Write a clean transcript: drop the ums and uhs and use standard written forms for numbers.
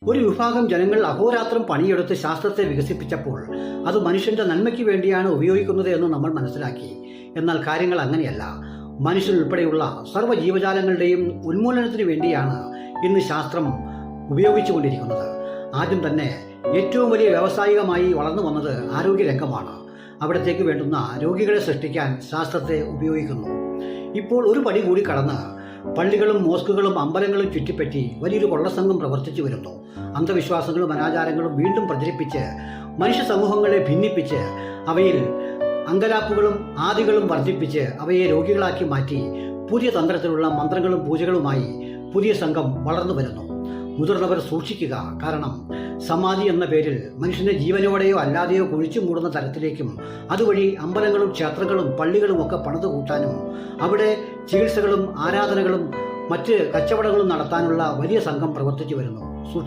ഒരു വിഭാഗം ജനങ്ങൾ അഹോരാത്രം പണിയെടുത്ത് ശാസ്ത്രത്തെ വികസിപ്പിച്ചപ്പോൾ അത് മനുഷ്യന്റെ നന്മയ്ക്ക് വേണ്ടിയാണ് ഉപയോഗിക്കുന്നത് എന്ന് നമ്മൾ മനസ്സിലാക്കി. എന്നാൽ കാര്യങ്ങൾ അങ്ങനെയല്ല. മനുഷ്യനുൾപ്പെടെയുള്ള സർവ്വ ജീവജാലങ്ങളുടെയും ഉന്മൂലനത്തിന് വേണ്ടിയാണ് ഇന്ന് ശാസ്ത്രം ഉപയോഗിച്ചുകൊണ്ടിരിക്കുന്നത്. ആദ്യം തന്നെ ഏറ്റവും വലിയ വ്യാവസായികമായി വളർന്നു വന്നത് ആരോഗ്യരംഗമാണ്. അവിടത്തേക്ക് വേണ്ടുന്ന രോഗികളെ സൃഷ്ടിക്കാൻ ശാസ്ത്രത്തെ ഉപയോഗിക്കുന്നു. ഇപ്പോൾ ഒരു പടി കൂടി കടന്ന് പള്ളികളും മോസ്കുകളും അമ്പലങ്ങളും ചുറ്റിപ്പറ്റി വലിയൊരു കൊള്ളസംഘം പ്രവർത്തിച്ചു വരുന്നു. അന്ധവിശ്വാസങ്ങളും അനാചാരങ്ങളും വീണ്ടും പ്രചരിപ്പിച്ച് മനുഷ്യ സമൂഹങ്ങളെ ഭിന്നിപ്പിച്ച് അവയിൽ അങ്കലാപ്പുകളും ആദികളും വർദ്ധിപ്പിച്ച് അവയെ രോഗികളാക്കി മാറ്റി പുതിയ തന്ത്രത്തിലുള്ള മന്ത്രങ്ങളും പൂജകളുമായി പുതിയ സംഘം വളർന്നു വരുന്നു. മുതിർന്നവർ സൂക്ഷിക്കുക. കാരണം സമാധി എന്ന പേരിൽ മനുഷ്യനെ ജീവനോടെയോ അല്ലാതെയോ കുഴിച്ചു മൂടുന്ന തരത്തിലേക്കും അതുവഴി അമ്പലങ്ങളും ക്ഷേത്രങ്ങളും പള്ളികളും ഒക്കെ പണിതു കൂട്ടാനും അവിടെ ചികിത്സകളും ആരാധനകളും മറ്റ് കച്ചവടങ്ങളും നടത്താനുള്ള വലിയ സംഘം പ്രവർത്തിച്ചു വരുന്നു.